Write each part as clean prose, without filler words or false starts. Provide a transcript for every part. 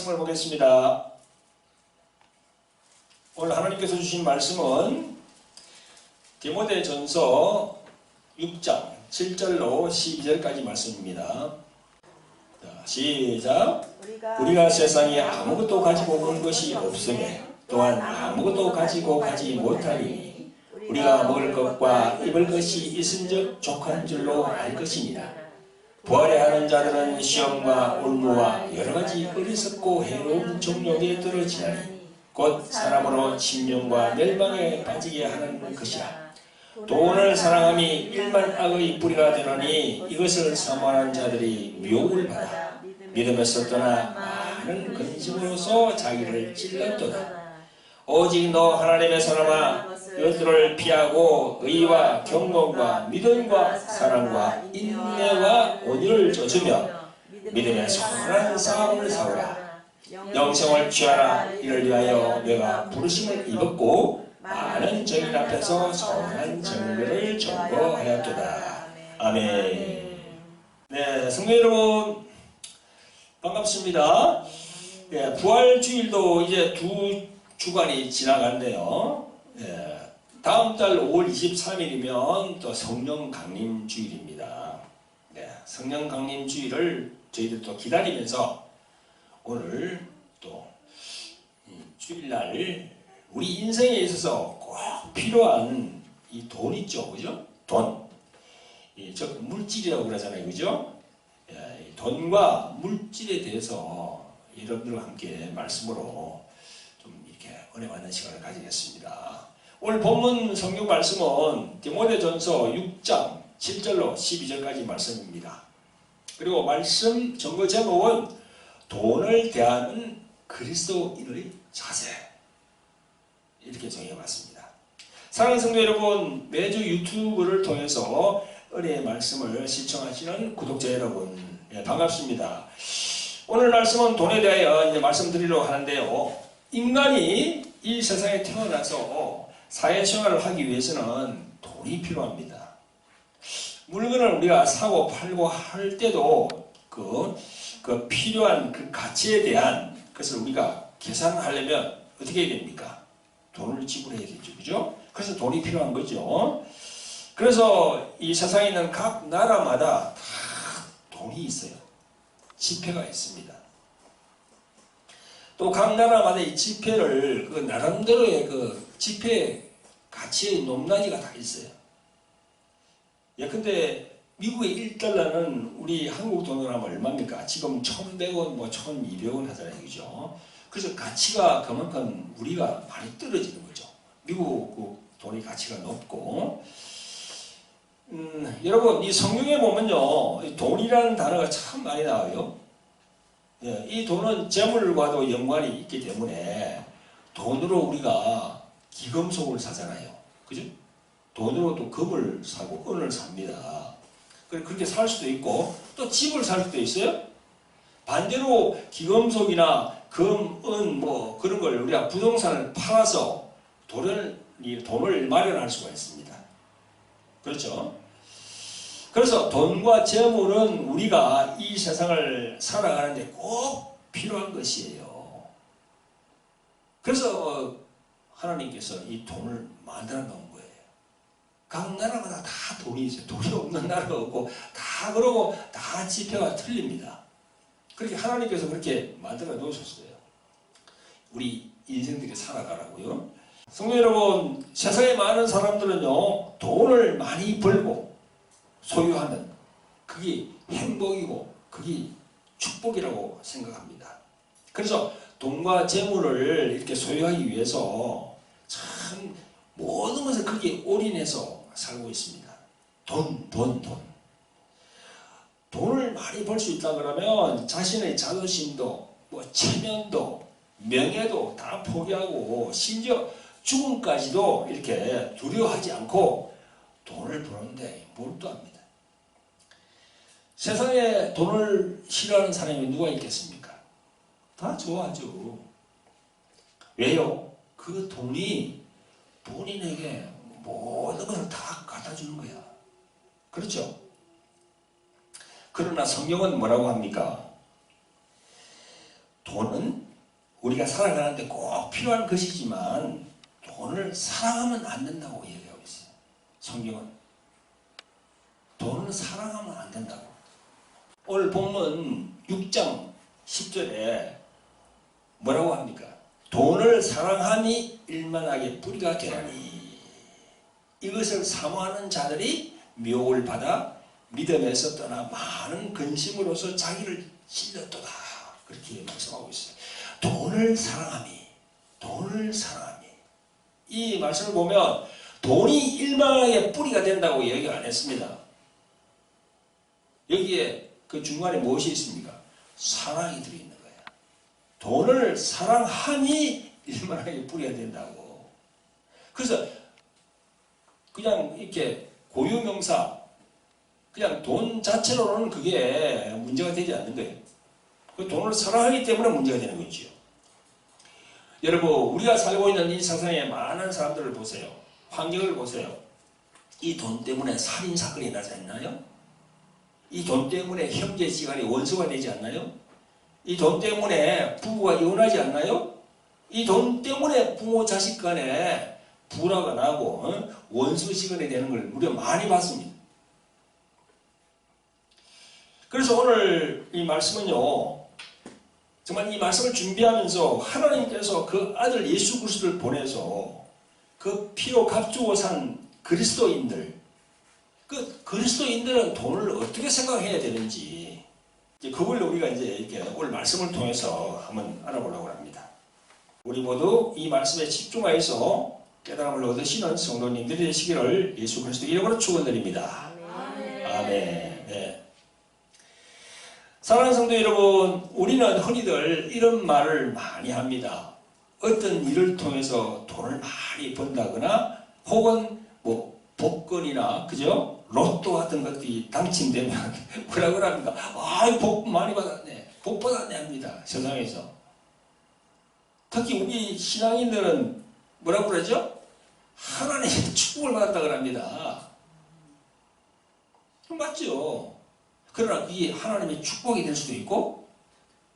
말씀을 보겠습니다. 오늘 하나님께서 주신 말씀은 디모데전서 6장 7절로 12절까지 말씀입니다. 자, 시작. 우리가 세상에 아무것도 가지고 온 것이 없으며 또한 아무것도 가지고 가지 못하니 우리가 먹을 것과 입을 것이 있은즉 족한 줄로 알 것이니라. 부활에 하는 자들은 시험과 올무와 여러가지 어리석고 해로운 정욕에 떨어지나니 곧 사람으로 침명과 멸망에 빠지게 하는 것이라. 돈을 사랑함이 일만 악의 뿌리가 되노니 이것을 사모하는 자들이 미혹을 받아 믿음에서 떠나 많은 근심으로서 자기를 찔렀도다. 오직 너 하나님의 사람아, 이것들을 피하고 의와 경건과 믿음과 사랑과 인내와 온유를 좇으며 믿음의 선한 싸움을 싸우라. 영생을 취하라. 이를 위하여 내가 부르심을 입었고 많은 정인 앞에서 선한 증거를 전거하였도다. 아멘. 네, 성도 여러분 반갑습니다. 네, 부활주일도 이제 두 주간이 지나갔네요. 네, 다음 달 5월 23일이면 또 성령 강림 주일입니다. 네, 성령 강림 주일을 저희들 또 기다리면서 오늘 또 주일날 우리 인생에 있어서 꼭 필요한 이 돈 있죠, 그죠? 돈. 저 물질이라고 그러잖아요, 그죠? 이 돈과 물질에 대해서 여러분들과 함께 말씀으로 좀 이렇게 은혜 받는 시간을 가지겠습니다. 오늘 본문 성경 말씀은 디모데전서 6장 7절로 12절까지 말씀입니다. 그리고 말씀 전거 제목은 돈을 대하는 그리스도인의 자세, 이렇게 정해봤습니다. 사랑하는 성도 여러분, 매주 유튜브를 통해서 은혜의 말씀을 시청하시는 구독자 여러분, 반갑습니다. 오늘 말씀은 돈에 대하여 이제 말씀드리려고 하는데요. 인간이 이 세상에 태어나서 사회생활을 하기 위해서는 돈이 필요합니다. 물건을 우리가 사고 팔고 할 때도 그 필요한 그 가치에 대한 것을 우리가 계산하려면 어떻게 해야 됩니까? 돈을 지불해야 되죠. 그죠? 그래서 돈이 필요한 거죠. 그래서 이 세상에 있는 각 나라마다 다 돈이 있어요. 지폐가 있습니다. 또 각 나라마다 이 지폐를 그 나름대로의 그 지폐 가치의 높낮이가 다 있어요. 예컨대 미국의 1달러는 우리 한국 돈으로 하면 얼마입니까? 지금 1,100원, 1,200원 하잖아요. 그죠? 그래서 가치가 그만큼 우리가 많이 떨어지는 거죠. 미국 그 돈이 가치가 높고, 여러분, 이 성경에 보면요, 돈이라는 단어가 참 많이 나와요. 예, 이 돈은 재물과도 연관이 있기 때문에 돈으로 우리가 기금속을 사잖아요. 그죠? 돈으로 또 금을 사고 은을 삽니다. 그렇게 살 수도 있고 또 집을 살 수도 있어요. 반대로 기금속이나 금, 은 그런 걸 우리가 부동산을 팔아서 돈을 마련할 수가 있습니다. 그렇죠? 그래서 돈과 재물은 우리가 이 세상을 살아가는데 꼭 필요한 것이에요. 그래서 하나님께서 이 돈을 만들어 놓은 거예요. 각 나라마다 다 돈이 있어요. 돈이 없는 나라가 없고 다 그러고 다 지표가 틀립니다. 그렇게 하나님께서 그렇게 만들어 놓으셨어요. 우리 인생들이 살아가라고요. 성도 여러분, 세상에 많은 사람들은요, 돈을 많이 벌고 소유하는 그게 행복이고 그게 축복이라고 생각합니다. 그래서 돈과 재물을 이렇게 소유하기 위해서 참 모든 것을 거기에 올인해서 살고 있습니다. 돈을 많이 벌 수 있다 그러면 자신의 자존심도 체면도 명예도 다 포기하고 심지어 죽음까지도 이렇게 두려워하지 않고 돈을 버는데 몰두합니다. 세상에 돈을 싫어하는 사람이 누가 있겠습니까? 다 좋아하죠. 왜요? 그 돈이 본인에게 모든 것을 다 갖다 주는 거야. 그렇죠? 그러나 성경은 뭐라고 합니까? 돈은 우리가 살아가는데 꼭 필요한 것이지만 돈을 사랑하면 안 된다고 얘기하고 있어요. 성경은 돈을 사랑하면 안 된다고. 오늘 본문 6장 10절에 뭐라고 합니까? 돈을 사랑함이 일만하게 뿌리가 되나니 이것을 사모하는 자들이 미혹을 받아 믿음에서 떠나 많은 근심으로서 자기를 찔렸도다. 그렇게 말씀하고 있어요. 돈을 사랑함이 이 말씀을 보면 돈이 일만하게 뿌리가 된다고 얘기 안 했습니다. 여기에 그 중간에 무엇이 있습니까? 사랑이 들어있는 거예요. 돈을 사랑함이 일만하게 뿌리가 된다고. 그래서 그냥 이렇게 고유명사 그냥 돈 자체로는 그게 문제가 되지 않는 거예요. 그 돈을 사랑하기 때문에 문제가 되는 거지요. 여러분, 우리가 살고 있는 이 세상에 많은 사람들을 보세요. 환경을 보세요. 이 돈 때문에 살인사건이 나지 않나요? 이 돈 때문에 형제지간이 원수가 되지 않나요? 이 돈 때문에 부부가 이혼하지 않나요? 이 돈 때문에 부모 자식 간에 불화가 나고 원수시간이 되는 걸 우리가 많이 봤습니다. 그래서 오늘 이 말씀은요, 정말 이 말씀을 준비하면서 하나님께서 그 아들 예수 그리스도를 보내서 그 피로 값주고 산 그리스도인들, 그 그리스도인들은 돈을 어떻게 생각해야 되는지, 그걸 우리가 이제 이렇게 오늘 말씀을 통해서 한번 알아보려고 합니다. 우리 모두 이 말씀에 집중하여서 깨달음을 얻으시는 성도님들이 되시기를 예수 그리스도 이름으로 축원드립니다. 아멘. 네. 사랑하는 성도 여러분, 우리는 흔히들 이런 말을 많이 합니다. 어떤 일을 통해서 돈을 많이 번다거나 혹은 뭐 복권이나 그죠? 로또 같은 것들이 당첨되면 뭐라고 합니까? 복 많이 받았네. 복 받았네 합니다. 세상에서. 특히 우리 신앙인들은 뭐라고 그러죠? 하나님의 축복을 받았다고 합니다. 맞죠? 그러나 그게 하나님의 축복이 될 수도 있고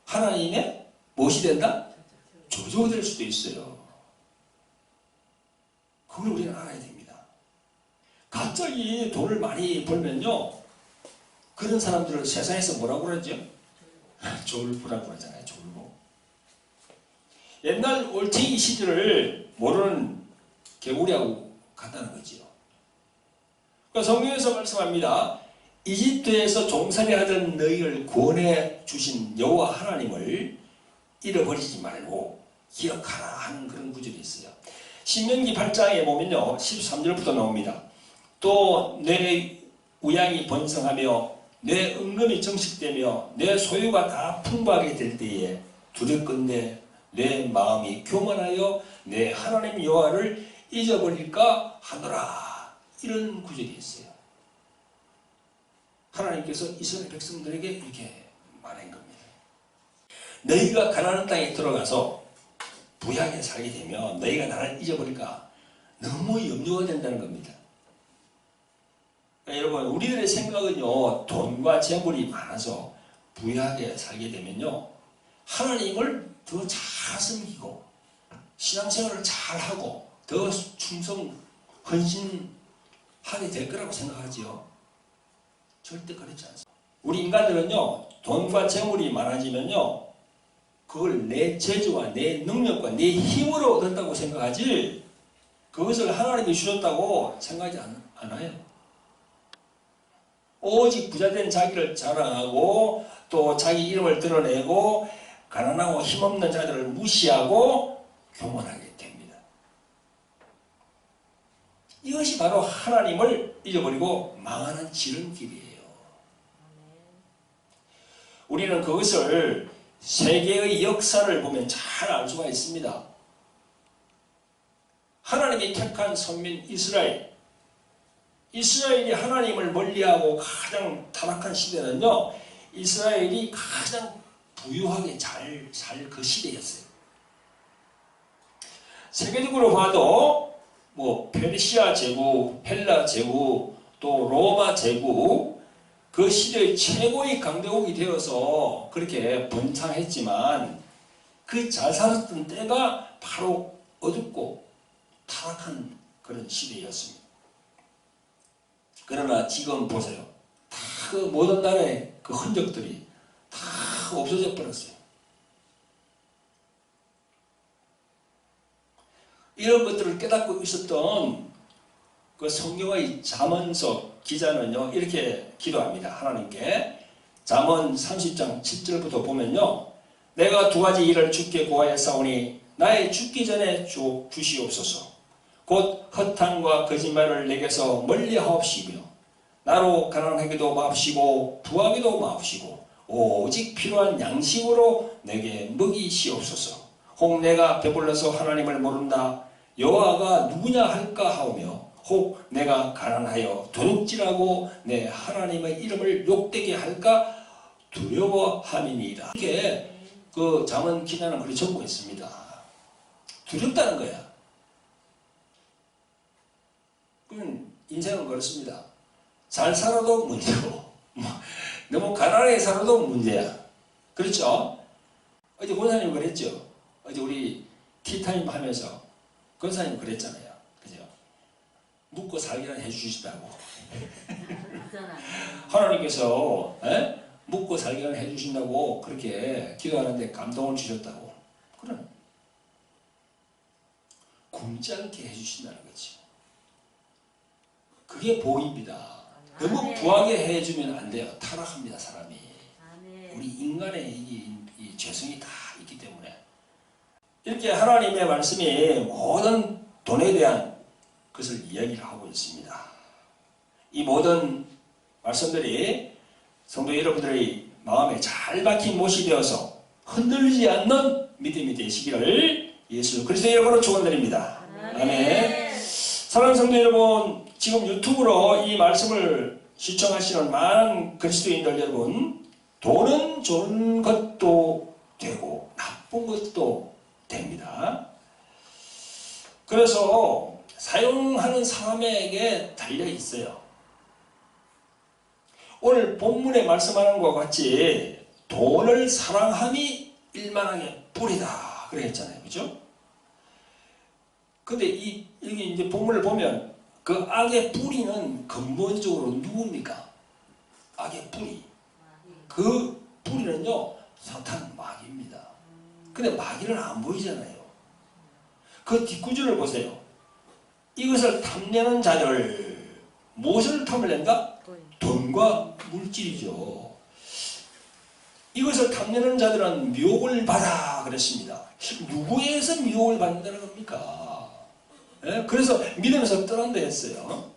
하나님의 무엇이 된다? 조조가 될 수도 있어요. 그걸 우리는 알아야 됩니다. 갑자기 돈을 많이 벌면요, 그런 사람들을 세상에서 뭐라고 그러죠? 졸부라고 그러잖아요. 졸부. 옛날 올챙이 시절을 모르는 개구리하고 같다는 거지요. 그러니까 성경에서 말씀합니다. 이집트에서 종살이 하던 너희를 구원해 주신 여호와 하나님을 잃어버리지 말고 기억하라 하는 그런 구절이 있어요. 신명기 8장에 보면요, 13절부터 나옵니다. 또 내 우양이 번성하며 내 은금이 정식되며 내 소유가 다 풍부하게 될 때에 두렵건대 내 마음이 교만하여 내 하나님 여호와를 잊어버릴까 하노라. 이런 구절이 있어요. 하나님께서 이스라엘 백성들에게 이렇게 말한 겁니다. 너희가 가나안 땅에 들어가서 부하게 살게 되면 너희가 나를 잊어버릴까 너무 염려가 된다는 겁니다. 그러니까 여러분, 우리들의 생각은요, 돈과 재물이 많아서 부하게 살게 되면요, 하나님을 더 잘 섬기고 신앙생활을 잘 하고 더 충성 헌신하게 될 거라고 생각하지요. 절대 그렇지 않습니다. 우리 인간들은요, 돈과 재물이 많아지면요, 그걸 내 재주와 내 능력과 내 힘으로 얻었다고 생각하지, 그것을 하나님이 주셨다고 생각하지 않아요. 오직 부자된 자기를 자랑하고 또 자기 이름을 드러내고 가난하고 힘없는 자들을 무시하고 교만하게 됩니다. 이것이 바로 하나님을 잊어버리고 망하는 지름길이에요. 우리는 그것을 세계의 역사를 보면 잘 알 수가 있습니다. 하나님이 택한 선민 이스라엘이 하나님을 멀리하고 가장 타락한 시대는요, 이스라엘이 가장 부유하게 잘 살 그 시대였어요. 세계적으로 봐도 뭐 페르시아 제국, 헬라 제국, 또 로마 제국, 그 시대의 최고의 강대국이 되어서 그렇게 번창했지만 그 잘 살았던 때가 바로 어둡고 타락한 그런 시대였습니다. 그러나 지금 보세요. 다 그 모든 나라의 그 흔적들이 다 없어져 버렸어요. 이런 것들을 깨닫고 있었던 그 성경의 잠언서 기자는요, 이렇게 기도합니다. 하나님께. 잠언 30장 7절부터 보면요, 내가 두 가지 일을 주께 구하였사오니 나의 죽기 전에 주시옵소서. 곧 허탄과 거짓말을 내게서 멀리하옵시며 나로 가난하기도 마옵시고 부하기도 마옵시고 오직 필요한 양식으로 내게 먹이시옵소서. 혹 내가 배불러서 하나님을 모른다 여호와가 누구냐 할까 하오며 혹 내가 가난하여 도둑질하고 내 하나님의 이름을 욕되게 할까 두려워함이니이다. 이렇게 그 잠언 기자는 그렇게 적고 있습니다. 두렵다는 거야. 인생은 그렇습니다. 잘 살아도 문제고 너무 가난하게 살아도 문제야. 그렇죠? 어제 권사님 그랬죠? 어제 우리 티타임 하면서 권사님 그랬잖아요. 그죠? 묵고 살기는 해주시다고. 하나님께서 묵고 살기는 해주신다고 그렇게 기도하는데 감동을 주셨다고. 그래. 굶지 않게 해주신다는 거지. 그게 복입니다. 너무 부하게 해주면 안 돼요. 타락합니다, 사람이. 우리 인간의 이 죄성이 다 있기 때문에. 이렇게 하나님의 말씀이 모든 돈에 대한 것을 이야기를 하고 있습니다. 이 모든 말씀들이 성도 여러분들의 마음에 잘 박힌 못이 되어서 흔들리지 않는 믿음이 되시기를 예수 그리스도의 이름으로 축원드립니다. 아멘. 사랑하는 성도 여러분, 지금 유튜브로 이 말씀을 시청하시는 많은 그리스도인들 여러분, 돈은 좋은 것도 되고 나쁜 것도 됩니다. 그래서 사용하는 사람에게 달려 있어요. 오늘 본문에 말씀하는 것과 같이 돈을 사랑함이 일만하게 뿌리다 그랬잖아요. 그죠? 근데 여기 이제 본문을 보면 그 악의 뿌리는 근본적으로 누굽니까? 악의 뿌리. 그 뿌리는요, 사탄 마귀입니다. 근데 마귀는 안 보이잖아요. 그 뒷구절을 보세요. 이것을 탐내는 자들, 무엇을 탐내는가? 돈과 물질이죠. 이것을 탐내는 자들은 미혹을 받아 그랬습니다. 누구에서 미혹을 받는다는 겁니까? 그래서 믿음에서 떠난다 했어요.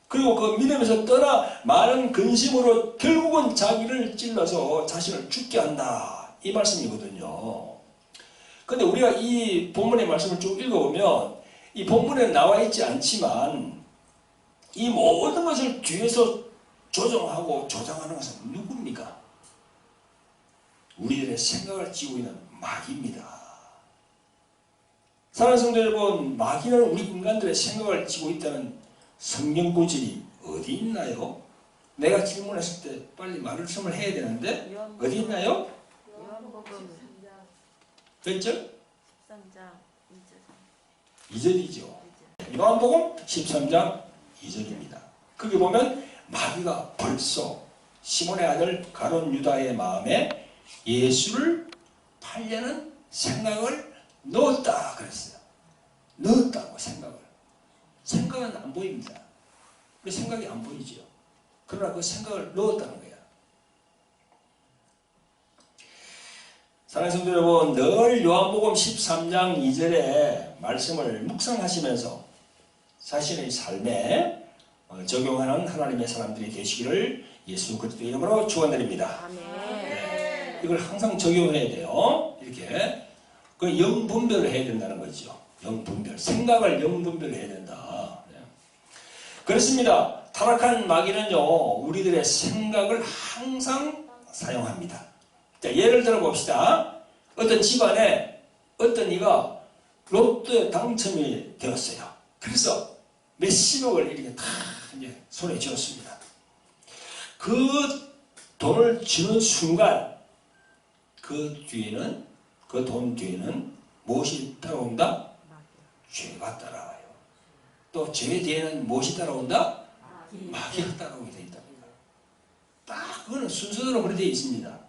그리고 그 믿음에서 떠나 많은 근심으로 결국은 자기를 찔러서 자신을 죽게 한다. 이 말씀이거든요. 근데 우리가 이 본문의 말씀을 쭉 읽어보면 이 본문에 나와 있지 않지만 이 모든 것을 뒤에서 조정하고 조장하는 것은 누굽니까? 우리들의 생각을 쥐고 있는 마귀입니다. 사랑하는 성도 여러분, 마귀는 우리 인간들의 생각을 쥐고 있다는 성경 구절이 어디 있나요? 내가 질문했을 때 빨리 말씀을 해야 되는데 어디 있나요? 몇 절? 13장 2절이죠. 요한복음 13장 2절입니다. 거기 보면 마귀가 벌써 시몬의 아들 가룟 유다의 마음에 예수를 팔려는 생각을 넣었다 그랬어요. 넣었다고 생각을. 생각은 안 보입니다. 그 생각이 안 보이죠. 그러나 그 생각을 넣었다는 거야. 사랑하는 성도 여러분, 늘 요한복음 13장 2절의 말씀을 묵상하시면서 자신의 삶에 적용하는 하나님의 사람들이 되시기를 예수 그리스도 이름으로 축원드립니다. 네. 이걸 항상 적용해야 돼요. 이렇게 그 영분별을 해야 된다는 거죠. 영분별, 생각을 영분별해야 된다. 네. 그렇습니다. 타락한 마귀는요, 우리들의 생각을 항상 사용합니다. 자, 예를 들어 봅시다. 어떤 집안에 어떤 이가 로또에 당첨이 되었어요. 그래서 몇십억을 이렇게 다 이제 손에 쥐었습니다. 그 돈을 쥐는 순간 그 뒤에는 그 돈 뒤에는 무엇이 따라온다? 죄가 따라와요. 또 죄 뒤에는 무엇이 따라온다? 마귀가 따라오게 되어 있답니다. 딱 그거는 순서대로 그렇게 되어 있습니다.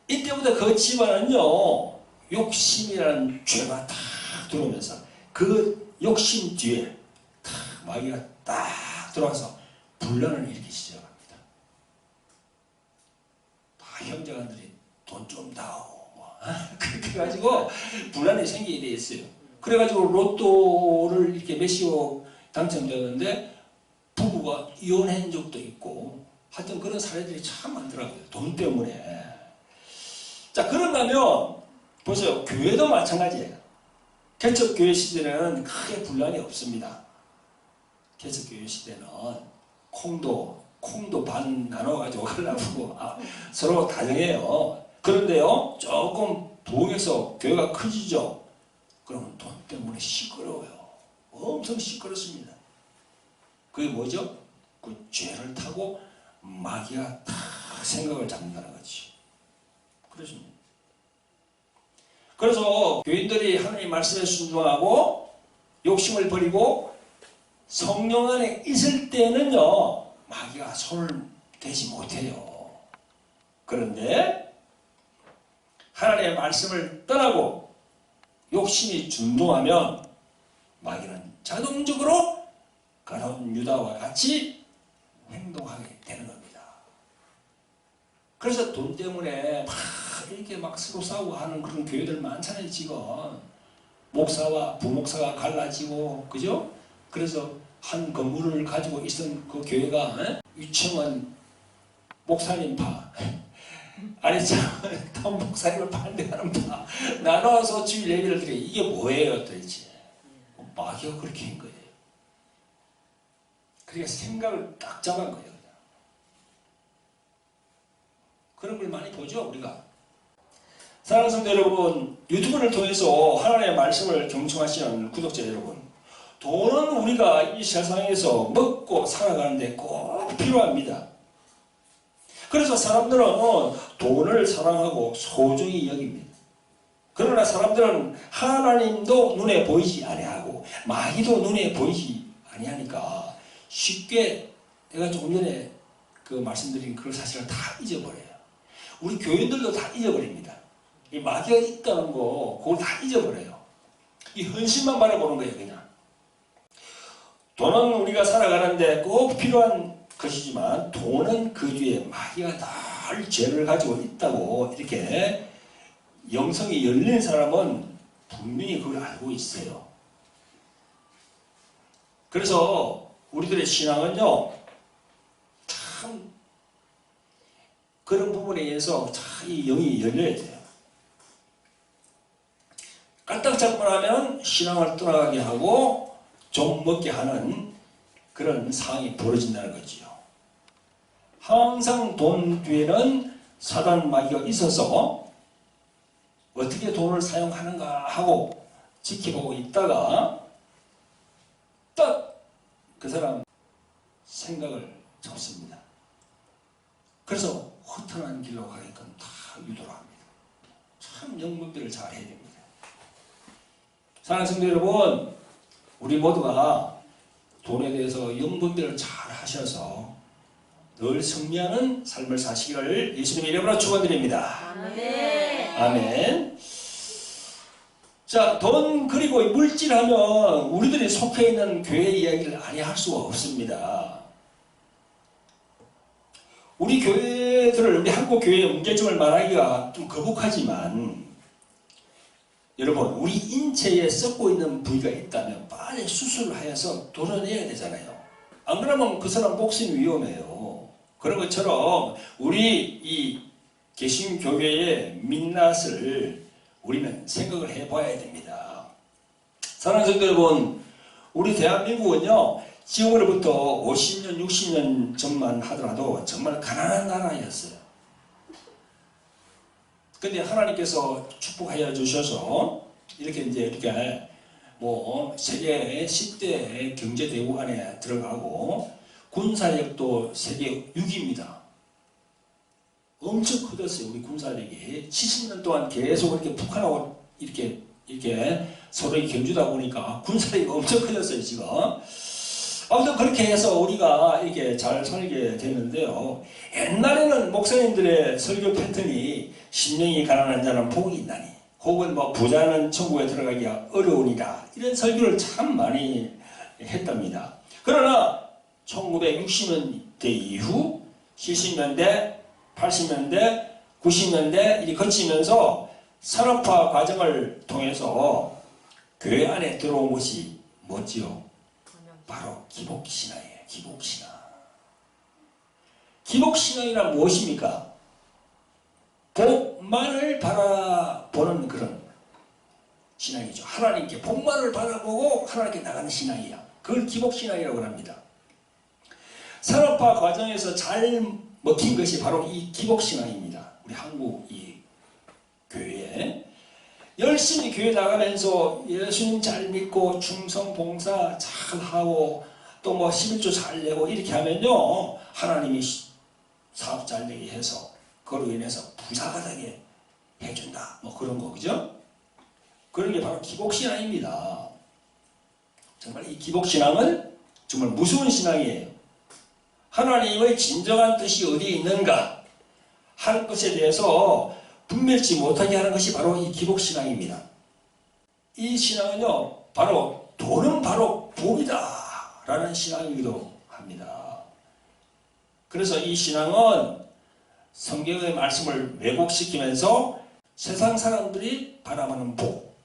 이때부터 그 집안은요, 욕심이라는 죄가 탁 들어오면서 그 욕심 뒤에 탁 마귀가 딱 들어와서 분란을 일으키기 시작합니다. 다 형제간들이 돈 좀 다오. 그렇게 해가지고 분란이 생기게 돼 있어요. 그래가지고 로또를 이렇게 몇십억 당첨되었는데 부부가 이혼한 적도 있고 하여튼 그런 사례들이 참 많더라고요. 돈 때문에. 자, 그런가 하면 보세요. 교회도 마찬가지예요. 개척교회 시대는 크게 분란이 없습니다. 개척교회 시대는 콩도 반 나눠가지고 가려고 서로 다정해요. 그런데요, 조금 부흥해서 교회가 커지죠. 그러면 돈 때문에 시끄러워요. 엄청 시끄럽습니다. 그게 뭐죠? 그 죄를 타고 마귀가 다 생각을 잡는다는 거지. 그렇습니다. 그래서 교인들이 하나님 말씀에 순종하고 욕심을 버리고 성령 안에 있을 때는요, 마귀가 손을 대지 못해요. 그런데 하나님의 말씀을 떠나고 욕심이 준동하면 마귀는 자동적으로 가룟 유다와 같이 행동하게 되는 겁니다. 그래서 돈 때문에 막 이렇게 막 서로 싸우고 하는 그런 교회들 많잖아요. 지금 목사와 부목사가 갈라지고, 그죠? 그래서 한 건물을 가지고 있던 그 교회가 유청원 목사님 파, 아니참 목사님을 반대하는 파 나눠서 주일 예배를 드려. 이게 뭐예요 도대체? 마귀가 그렇게 한 거예요. 그러니까 생각을 딱 잡은 거예요. 그런 걸 많이 보죠 우리가. 사랑하는 성도 여러분, 유튜브를 통해서 하나님의 말씀을 경청하시는 구독자 여러분, 돈은 우리가 이 세상에서 먹고 살아가는데 꼭 필요합니다. 그래서 사람들은 돈을 사랑하고 소중히 여깁니다. 그러나 사람들은 하나님도 눈에 보이지 아니하고 마귀도 눈에 보이지 아니하니까 쉽게, 내가 조금 전에 그 말씀드린 그걸 사실은 다 잊어버려요. 우리 교인들도 다 잊어버립니다. 이 마귀가 있다는 거 그걸 다 잊어버려요. 이 헌신만 바라보는 거예요. 그냥 돈은 우리가 살아가는데 꼭 필요한 것이지만 돈은 그 뒤에 마귀가 늘 죄를 가지고 있다고 이렇게 영성이 열린 사람은 분명히 그걸 알고 있어요. 그래서 우리들의 신앙은요, 참 그런 부분에 의해서 참 이 영이 열려야 돼요. 까딱 잡고 나면 신앙을 떠나가게 하고 좀 먹게 하는 그런 상황이 벌어진다는 거지요. 항상 돈 뒤에는 사단 마귀가 있어서 어떻게 돈을 사용하는가 하고 지켜보고 있다가 딱 그 사람 생각을 잡습니다. 그래서 허탄한 길로 가게끔 다 유도를 합니다. 참 영분별을 잘 해야 됩니다. 사랑하는 성도 여러분, 우리 모두가 돈에 대해서 영분별을 잘 하셔서 늘 승리하는 삶을 사시기를 예수님의 이름으로 축원드립니다. 아멘. 아멘. 자, 돈 그리고 물질하면 우리들이 속해 있는 교회 이야기를 아니 할 수가 없습니다. 우리 교회들을, 우리 한국 교회의 문제점을 말하기가 좀 거북하지만, 여러분, 우리 인체에 썩고 있는 부위가 있다면 빨리 수술을 하여서 도려내야 되잖아요. 안 그러면 그 사람 목숨이 위험해요. 그런 것처럼 우리 이 개신교회의 민낯을 우리는 생각을 해봐야 됩니다. 사랑하는 성도 여러분, 우리 대한민국은요, 지금으로부터 50년, 60년 전만 하더라도 정말 가난한 나라였어요. 근데 하나님께서 축복하여 주셔서 이렇게 뭐 세계 10대 경제대국 안에 들어가고 군사력도 세계 6위입니다. 엄청 커졌어요. 우리 군사력이 70년 동안 계속 이렇게 북한하고 이렇게 서로 견주다 보니까 군사력이 엄청 커졌어요. 지금. 아무튼 그렇게 해서 우리가 이렇게 잘 살게 됐는데요. 옛날에는 목사님들의 설교 패턴이 심령이 가난한 자는 복이 있나니, 혹은 뭐 부자는 천국에 들어가기가 어려우니라, 이런 설교를 참 많이 했답니다. 그러나 1960년대 이후 70년대, 80년대, 90년대 이렇게 거치면서 산업화 과정을 통해서 교회 안에 들어온 것이 뭐지요? 바로 기복신앙이에요. 기복신앙. 기복신앙이란 무엇입니까? 복만을 바라보는 그런 신앙이죠. 하나님께 복만을 바라보고 하나님께 나가는 신앙이야. 그걸 기복신앙이라고 합니다. 산업화 과정에서 잘 먹힌 것이 바로 이 기복신앙입니다. 우리 한국 이 교회에 열심히 교회 나가면서 예수님 잘 믿고 충성 봉사 잘 하고 또 뭐 11조 잘 내고 이렇게 하면요, 하나님이 사업 잘 되게 해서 그로 인해서 부자가 되게 해준다, 뭐 그런 거, 그죠? 그런 게 바로 기복신앙입니다. 정말 이 기복신앙은 정말 무서운 신앙이에요. 하나님의 진정한 뜻이 어디에 있는가 하는 것에 대해서 분별치 못하게 하는 것이 바로 이 기복신앙입니다. 이 신앙은요, 바로 돈은 바로 복이다 라는 신앙이기도 합니다. 그래서 이 신앙은 성경의 말씀을 왜곡시키면서 세상 사람들이 바라보는 복,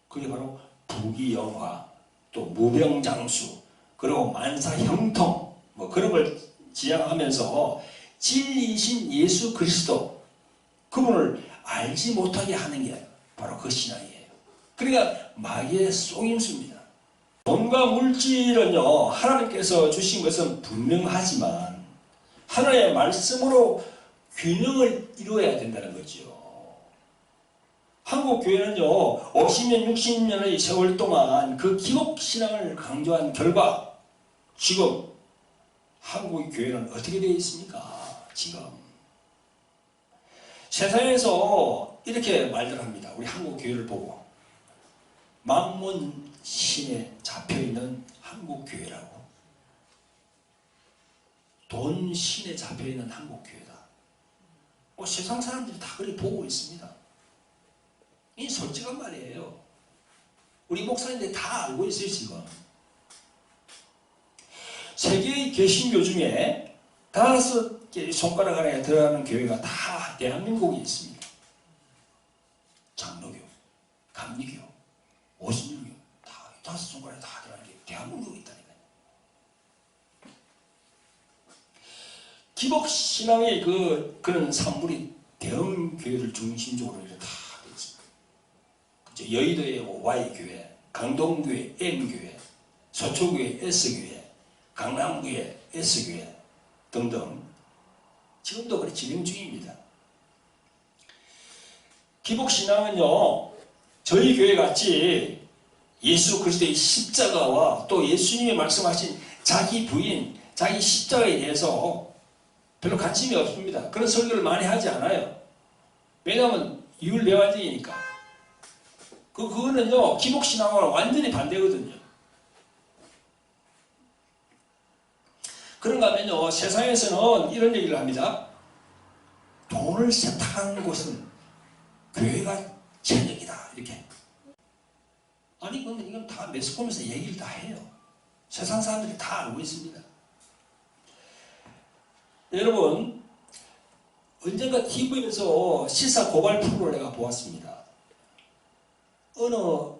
그게 바로 부귀영화, 또 무병장수, 그리고 만사형통, 뭐 그런 걸 지향하면서 진리이신 예수 그리스도, 그분을 알지 못하게 하는 게 바로 그 신앙이에요. 그러니까 마귀의 속임수입니다. 돈과 물질은요, 하나님께서 주신 것은 분명하지만 하나님의 말씀으로 균형을 이루어야 된다는 거죠. 한국 교회는요, 50년, 60년의 세월 동안 그 기복신앙을 강조한 결과 지금 한국 교회는 어떻게 되어 있습니까? 지금 세상에서 이렇게 말들 합니다. 우리 한국 교회를 보고 만몬 신에 잡혀있는 한국 교회라고, 돈 신에 잡혀있는 한국 교회다. 세상 사람들이 다 그렇게 보고 있습니다. 이 솔직한 말이에요. 우리 목사님들이 다 알고 있어요. 지금 세계의 개신교 중에 5개 손가락 안에 들어가는 교회가 다 대한민국에 있습니다. 장로교, 감리교, 오순절교, 다 5 손가락에 다 들어가는 게 대한민국에 있다니까요. 기복신앙의 그런 산물이 대형 교회를 중심적으로 이렇게 다 있습니다. 그렇죠? 여의도의 Y교회, 강동교회 M교회, 서초교회 S교회, 강남교회 S교회 등등 지금도 그렇게 진행 중입니다. 기복신앙은요, 저희 교회 같이 예수 그리스도의 십자가와 또 예수님이 말씀하신 자기 부인, 자기 십자가에 대해서 별로 관심이 없습니다. 그런 설교를 많이 하지 않아요. 왜냐하면 이율배반적이니까. 그거는요, 기복신앙과는 완전히 반대거든요. 그런가 하면요, 세상에서는 이런 얘기를 합니다. 돈을 세탁하는 곳은 교회가 제격이다, 이렇게. 아니, 그러면 이건 다 매스컴에서 얘기를 다 해요. 세상 사람들이 다 알고 있습니다. 여러분, 언젠가 TV에서 시사 고발 프로를 내가 보았습니다. 어느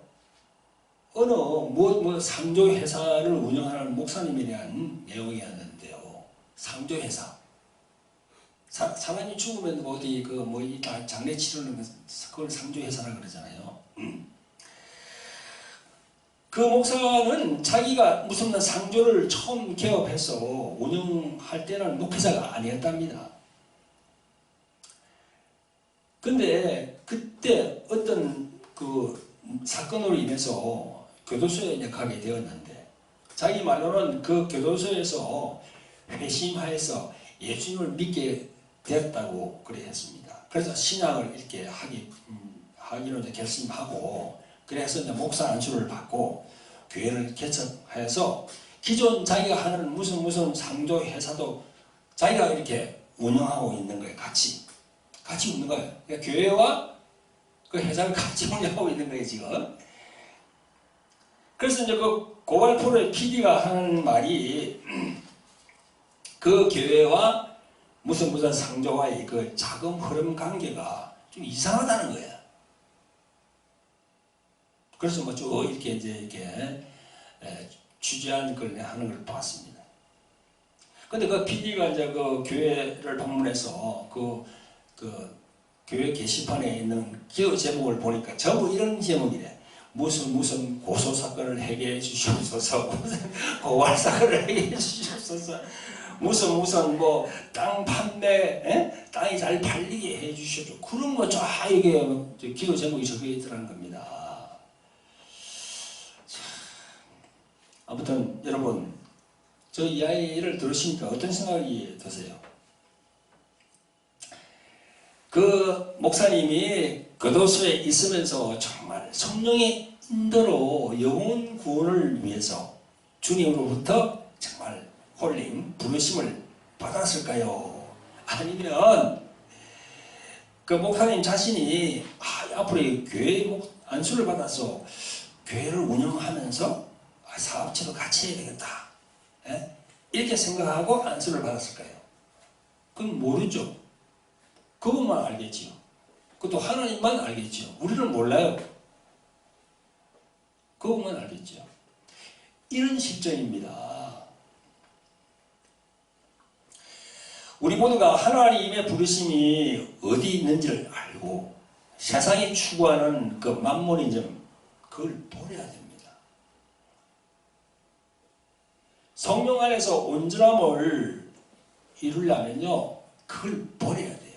상조 회사를 운영하는 목사님에 대한 내용이었는데요. 상조 회사. 사람이 죽으면 어디 장례 치르는 그걸 상조 회사라 그러잖아요. 그 목사는 자기가 무슨 상조를 처음 개업해서 운영할 때는 목회자가 아니었답니다. 근데 그때 어떤 사건으로 인해서 교도소에 이제 가게 되었는데, 자기 말로는 그 교도소에서 회심하여서 예수님을 믿게 됐다고 그래 했습니다. 그래서 신학을 이렇게 하기로 이제 결심하고, 그래서 이제 목사 안수를 받고 교회를 개척해서 기존 자기가 하는 무슨 상조 회사도 자기가 이렇게 운영하고 있는 거예요. 같이 있는 거예요. 그러니까 교회와 그 회사를 같이 운영하고 있는 거예요, 지금. 그래서 이제 그 고발 프로의 PD가 하는 말이 그 교회와 무슨 상조와의 그 자금 흐름 관계가 좀 이상하다는 거예요. 그래서 뭐 쭉 이렇게 이렇게 취재한 걸 하는 걸 봤습니다. 근데 그 PD가 이제 그 교회를 방문해서 그 교회 게시판에 있는 기도 제목을 보니까 전부 이런 제목이래. 무슨 고소 사건을 해결해 주시옵소서, 무슨 고발 사건을 해결해 주시옵소서, 무슨 뭐 땅 판매, 땅이 잘 팔리게 해 주시옵소서. 그런 거 쫙 이게 기도 제목이 적혀 있더라는 겁니다. 아무튼 여러분, 저 이야기를 들으시니까 어떤 생각이 드세요? 그 목사님이 교도소에 있으면서 정말 성령의 인도로 영혼 구원을 위해서 주님으로부터 정말 홀링, 부르심을 받았을까요? 아니면 그 목사님 자신이 앞으로 교회 안수를 받아서 교회를 운영하면서 사업체도 같이 해야 되겠다, 이렇게 생각하고 안수를 받았을까요? 그건 모르죠. 그것만 알겠지요. 그것도 하나님만 알겠지요. 우리는 몰라요. 그것만 알겠지요. 이런 실정입니다. 우리 모두가 하나님의 부르심이 어디 있는지를 알고 세상이 추구하는 그 만몬이즘, 그걸 버려야 됩니다. 성령 안에서 온전함을 이루려면요, 그걸 버려야 돼요.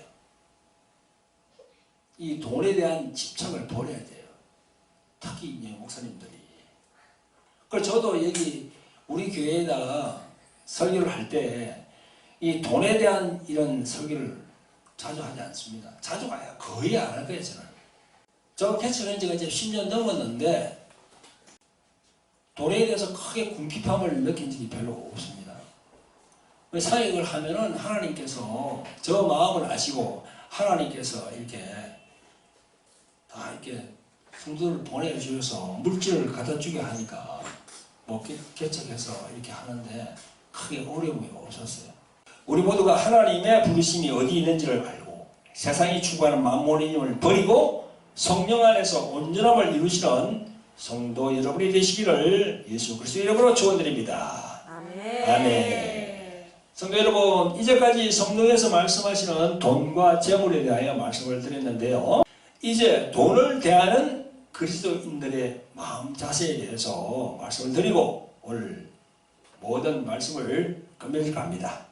이 돈에 대한 집착을 버려야 돼요. 특히 이제 목사님들이. 그래서 저도 여기 우리 교회에다가 설교를 할 때 이 돈에 대한 이런 설교를 자주 하지 않습니다. 자주 가야 거의 안 할 거예요, 저는. 저 개척한 지가 이제 10년 넘었는데 돈에 대해서 크게 궁핍함을 느낀 적이 별로 없습니다. 사역을 하면은 하나님께서 저 마음을 아시고 하나님께서 이렇게 다 이렇게 성도를 보내주셔서 물질을 갖다 주게 하니까 뭐 개척해서 이렇게 하는데 크게 어려움이 없었어요. 우리 모두가 하나님의 부르심이 어디 있는지를 알고 세상이 추구하는 만몬이즘을 버리고 성령 안에서 온전함을 이루시는 성도 여러분이 되시기를 예수 그리스도의 이름으로 축원드립니다. 아멘. 아멘. 성도 여러분, 이제까지 성경에서 말씀하시는 돈과 재물에 대하여 말씀을 드렸는데요. 이제 돈을 대하는 그리스도인들의 마음 자세에 대해서 말씀을 드리고 오늘 모든 말씀을 끝맺을까 합니다.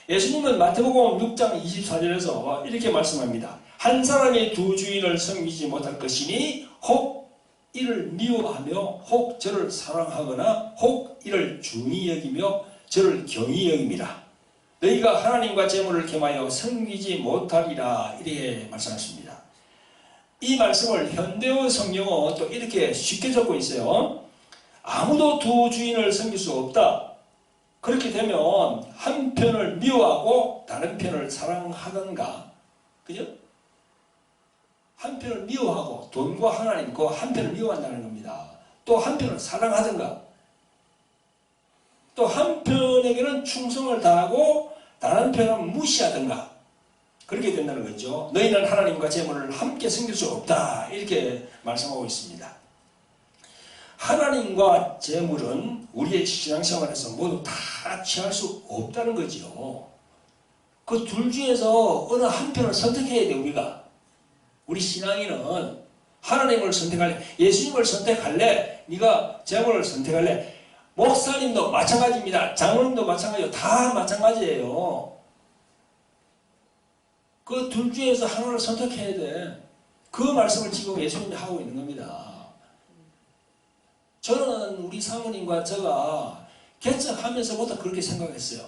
예수님은 마태복음 6장 24절에서 이렇게 말씀합니다. 한 사람이 두 주인을 섬기지 못할 것이니 혹 이를 미워하며 혹 저를 사랑하거나 혹 이를 중히 여기며 저를 경히 여김이라. 너희가 하나님과 재물을 겸하여 섬기지 못하리라. 이렇게 말씀하십니다. 이 말씀을 현대어 성경은 또 이렇게 쉽게 적고 있어요. 아무도 두 주인을 섬길 수 없다. 그렇게 되면 한 편을 미워하고 다른 편을 사랑하던가, 그죠? 한 편을 미워하고 돈과 하나님 그 한 편을 미워한다는 겁니다. 또 한 편을 사랑하던가, 또 한 편에게는 충성을 다하고 다른 편은 무시하던가, 그렇게 된다는 거죠. 너희는 하나님과 재물을 함께 섬길 수 없다. 이렇게 말씀하고 있습니다. 하나님과 재물은 우리의 신앙생활에서 모두 다 취할 수 없다는 거죠. 그 둘 중에서 어느 한 편을 선택해야 돼. 우리 신앙인은 하나님을 선택할래, 예수님을 선택할래, 네가 재물을 선택할래. 목사님도 마찬가지입니다. 장로님도 마찬가지예요. 다 마찬가지예요. 그 둘 중에서 하나를 선택해야 돼. 그 말씀을 지금 예수님이 하고 있는 겁니다. 저는 우리 사모님과 제가 개척하면서부터 그렇게 생각했어요.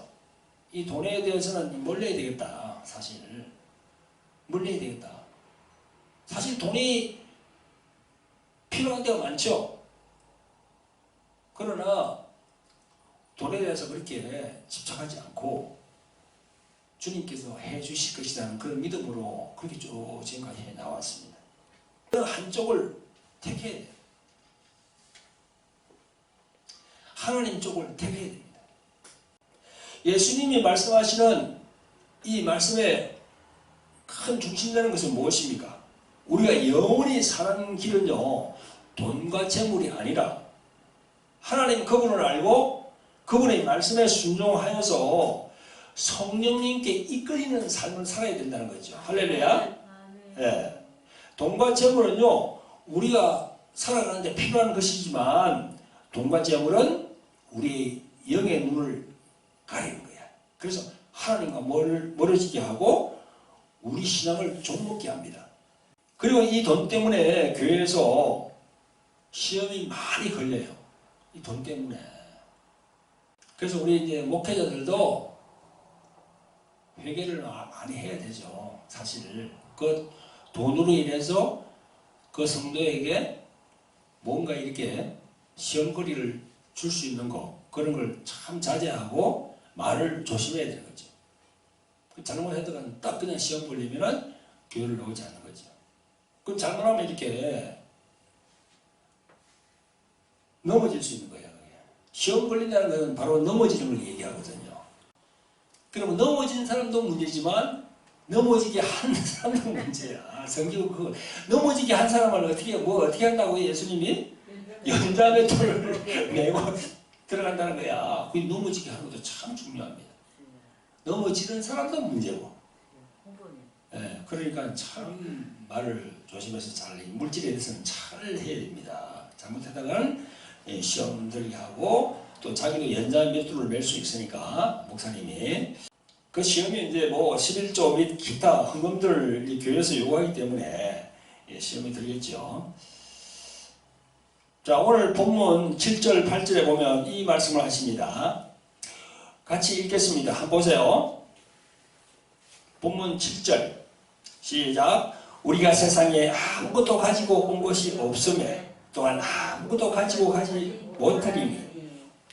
이 돈에 대해서는 몰라야 되겠다. 사실 물려야 되겠다. 사실 돈이 필요한 데가 많죠. 그러나 돈에 대해서 그렇게 집착하지 않고 주님께서 해주실 것이라는 그런 믿음으로 그렇게 쭉 지금까지 해나왔습니다. 그 한쪽을 택해야 돼요. 하나님 쪽을 택해야 됩니다. 예수님이 말씀하시는 이 말씀의 큰 중심되는 것은 무엇입니까? 우리가 영원히 사는 길은요, 돈과 재물이 아니라 하나님 그분을 알고 그분의 말씀에 순종하여서 성령님께 이끌리는 삶을 살아야 된다는 거죠. 할렐루야. 예. 돈과 재물은요, 우리가 살아가는데 필요한 것이지만 돈과 재물은 우리 영의 눈을 가리는 거야. 그래서 하나님과 멀어지게 하고 우리 신앙을 좀먹게 합니다. 그리고 이 돈 때문에 교회에서 시험이 많이 걸려요. 이 돈 때문에. 그래서 우리 이제 목회자들도 회개를 많이 해야 되죠. 사실 그 돈으로 인해서 그 성도에게 뭔가 이렇게 시험거리를 줄 수 있는 거, 그런 걸 참 자제하고 말을 조심해야 되는 거죠. 잘못했다가 딱 그냥 시험 걸리면은 교회를 나오지 않는 거죠. 그럼 잘못하면 이렇게 넘어질 수 있는 거예요. 시험 걸린다는 것은 바로 넘어지는 걸 얘기하거든요. 그러면 넘어진 사람도 문제지만 넘어지게 한 사람도 문제야. 성경 그 넘어지게 한 사람을 어떻게 한다고 예수님이 연장의 돌을 메고 들어간다는 거야. 그 넘어지게 하는 것도 참 중요합니다. 넘어지는 사람도 문제고. 예, 그러니까 참 말을 조심해서 잘 물질에 대해서는 잘 해야 됩니다. 잘못하다가는 시험 들게 하고 또 자기도 연장 몇 돌을 맬 수 있으니까 목사님이 그 시험이 이제 뭐 11조 및 기타 헌금들 이 교회에서 요구하기 때문에 시험이 들겠죠. 자, 오늘 본문 7절 8절에 보면 이 말씀을 하십니다. 같이 읽겠습니다. 한번 보세요. 본문 7절 시작. 우리가 세상에 아무것도 가지고 온 것이 없음에 또한 아무것도 가지고 가지 못하리니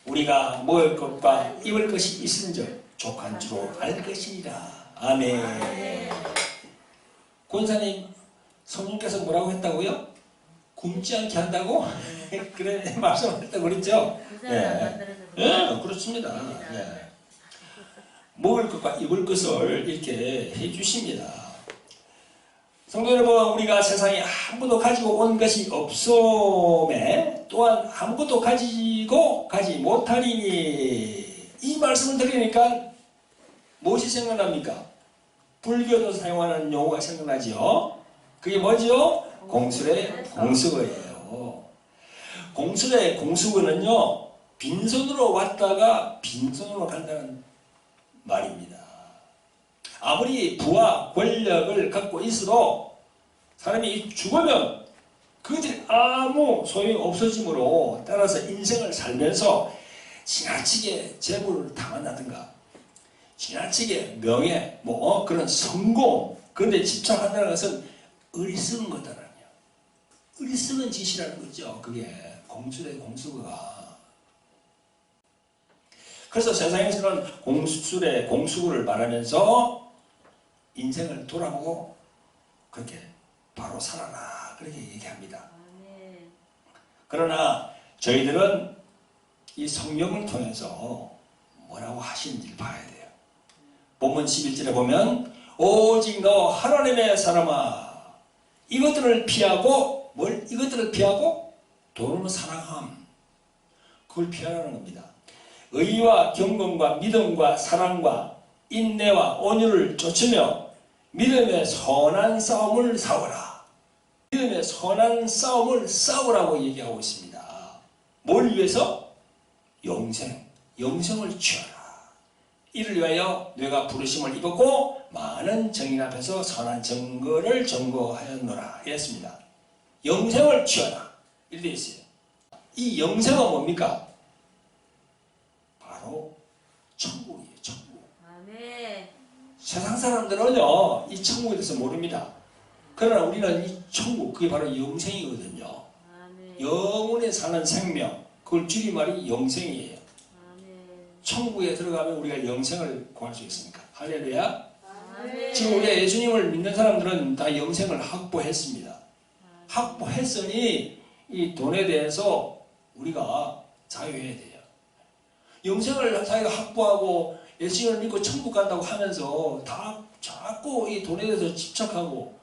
우리가 먹을 것과 입을 것이 있은즉 족한 줄로 알 것이니라. 아멘. 권사님, 성령께서 뭐라고 했다고요? 굶지 않게 한다고? 그래 말씀하셨다고 그랬죠? 네, 그렇습니다. 네. 먹을 것과 입을 것을 이렇게 해주십니다. 성도 여러분, 우리가 세상에 아무것도 가지고 온 것이 없음에 또한 아무것도 가지고 가지 못하리니 이 말씀을 들으니까 무엇이 생각납니까? 불교도 사용하는 용어가 생각나지요. 그게 뭐지요? 공술의 공수어예요. 공술의 공수어는요, 빈손으로 왔다가 빈손으로 간다는 말입니다. 아무리 부와 권력을 갖고 있어도 사람이 죽으면 그것들이 아무 소용이 없어지므로 따라서 인생을 살면서 지나치게 재물을 탐한다든가 지나치게 명예, 그런 성공 그런 데 집착한다는 것은 어리석은 거다라는 거예요. 어리석은 짓이라는 거죠. 그게 공술의 공수가. 그래서 세상에서는 공술의 공수를 말하면서 인생을 돌아보고 그렇게 바로 살아라 그렇게 얘기합니다. 그러나 저희들은 이 성경을 통해서 뭐라고 하시는지를 봐야 돼요. 본문 11절에 보면 오직 너 하나님의 사람아 이것들을 피하고 이것들을 피하고 돈을 사랑함 그걸 피하라는 겁니다. 의와 경건과 믿음과 사랑과 인내와 온유를 쫓으며 믿음의 선한 싸움을 싸워라. 믿음의 선한 싸움을 싸우라고 얘기하고 있습니다. 뭘 위해서? 영생을 취하라. 이를 위하여 내가 부르심을 입었고 많은 정인 앞에서 선한 증거를 증거하였노라 했습니다. 영생을 취하라. 이렇게 되어 있어요. 이 영생은 뭡니까? 바로 천국이에요. 천국. 아멘. 세상 사람들은요, 이 천국에 대해서 모릅니다. 그러나 우리는 이 천국, 그게 바로 영생이거든요. 영원에 사는 생명, 그걸 줄임말이 영생이에요. 천국에 들어가면 우리가 영생을 구할 수 있습니까? 할렐루야. 지금 우리가 예수님을 믿는 사람들은 다 영생을 확보했습니다. 확보했으니 이 돈에 대해서 우리가 자유해야 돼요. 영생을 자기가 확보하고 예수님을 믿고 천국 간다고 하면서 다 자꾸 이 돈에 대해서 집착하고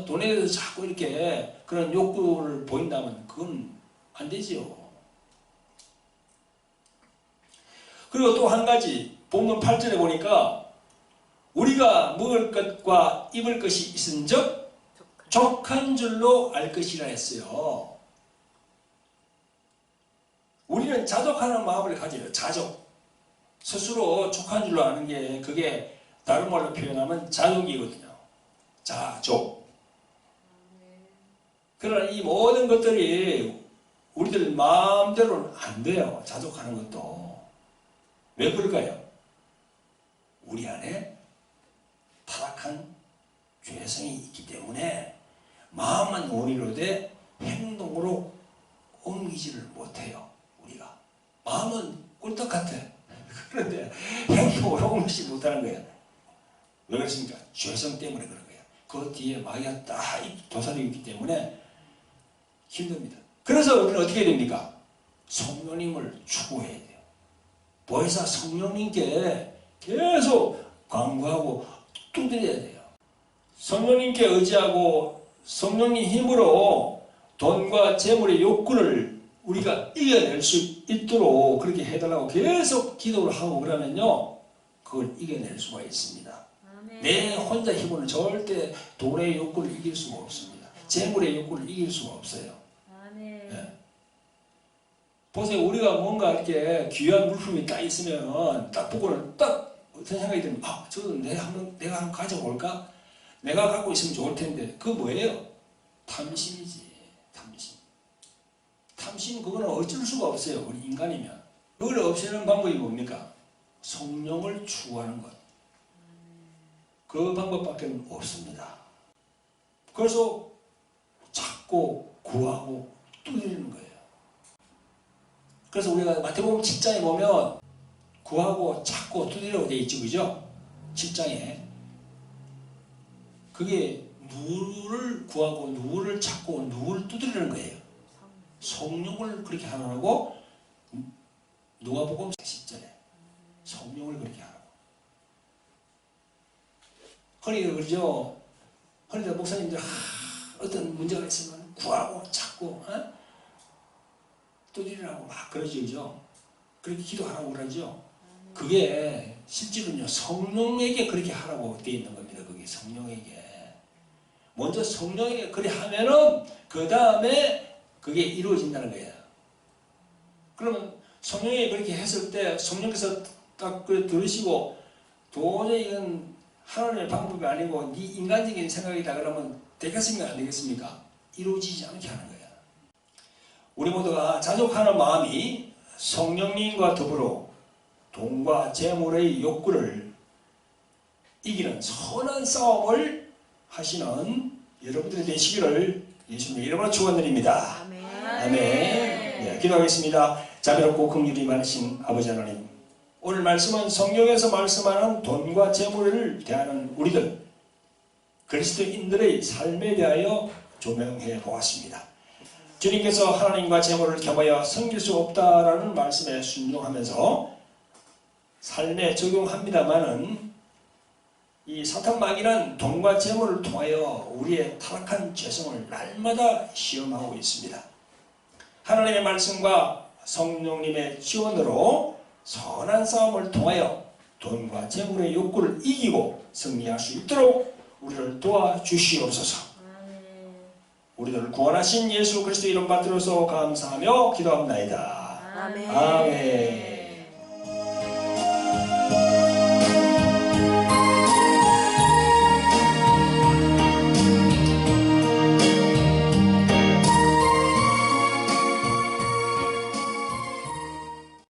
돈에 대해서 자꾸 이렇게 그런 욕구를 보인다면 그건 안 되지요. 그리고 또 한 가지 본문 8절에 보니까 우리가 먹을 것과 입을 것이 있은즉 족한 줄로 알 것이라 했어요. 우리는 자족하는 마음을 가져요. 자족. 스스로 족한 줄로 아는 게 그게 다른 말로 표현하면 자족이거든요. 자족. 그러나 이 모든 것들이 우리들 마음대로는 안 돼요. 자족하는 것도. 왜 그럴까요? 우리 안에 타락한 죄성이 있기 때문에 마음만 원이로되 행동으로 옮기지를 못해요. 우리가 마음은 꿀떡 같아. 그런데 행동으로 옮기지 못하는 거예요. 왜 그렇습니까? 죄성 때문에 그런 거예요. 그 뒤에 마귀가 딱 도사리고 있기 때문에 힘듭니다. 그래서 우리는 어떻게 됩니까? 성령님을 추구해야 돼요. 보혜사 성령님께 계속 강구하고 두드려야 돼요. 성령님께 의지하고 성령님 힘으로 돈과 재물의 욕구를 우리가 이겨낼 수 있도록 그렇게 해달라고 계속 기도를 하고 그러면요, 그걸 이겨낼 수가 있습니다. 내 혼자 힘으로는 절대 돈의 욕구를 이길 수가 없습니다. 재물의 욕구를 이길 수가 없어요. 네. 보세요. 우리가 뭔가 이렇게 귀한 물품이 딱 있으면 딱 보고는 딱 어떤 생각이 들면 저도 내가 한번 가져볼까? 내가 갖고 있으면 좋을 텐데. 그거 뭐예요? 탐심이지. 탐심. 탐심 그거는 어쩔 수가 없어요. 우리 인간이면. 그걸 없애는 방법이 뭡니까? 성령을 추구하는 것. 그 방법밖에 없습니다. 그래서 찾고 구하고 두드리는 거예요. 그래서 우리가 마태복음 7장에 보면 구하고 찾고 두드리라고 되어 있죠. 그죠? 7장에. 그게 누구를 구하고 누구를 찾고 누구를 두드리는 거예요. 성령을 그렇게 하라고 누가복음 10절에 성령을 그렇게 하라고. 그러니까 그러죠. 그러니까 목사님들 어떤 문제가 있으면 구하고 찾고 두드리라고 막 그러죠. 그죠? 그렇게 기도하라고 그러죠. 그게 실제로는요, 성령에게 그렇게 하라고 되어 있는 겁니다. 그게 성령에게. 먼저 성령에게 그래 하면은 그 다음에 그게 이루어진다는 거예요. 그러면 성령이 그렇게 했을 때 성령께서 딱 들으시고 도저히 이건 하나님의 방법이 아니고 네 인간적인 생각이다 그러면 되겠습니까? 안 되겠습니까? 이루어지지 않게 하는 거예요. 우리 모두가 자족하는 마음이 성령님과 더불어 돈과 재물의 욕구를 이기는 선한 싸움을 하시는 여러분들이 되시기를 예수님의 이름으로 축원드립니다. 아멘. 아멘. 네, 기도하겠습니다. 자비롭고 긍휼이 많으신 아버지 하나님, 오늘 말씀은 성경에서 말씀하는 돈과 재물을 대하는 우리들 그리스도인들의 삶에 대하여 조명해 보았습니다. 주님께서 하나님과 재물을 겸하여 섬길 수 없다라는 말씀에 순종하면서 삶에 적용합니다마는 이 사탄 마귀는 돈과 재물을 통하여 우리의 타락한 죄성을 날마다 시험하고 있습니다. 하나님의 말씀과 성령님의 지원으로 선한 싸움을 통하여 돈과 재물의 욕구를 이기고 승리할 수 있도록 우리를 도와주시옵소서. 우리들을 구원하신 예수 그리스도 이름 받들어서 감사하며 기도합나이다. 아멘. 아멘.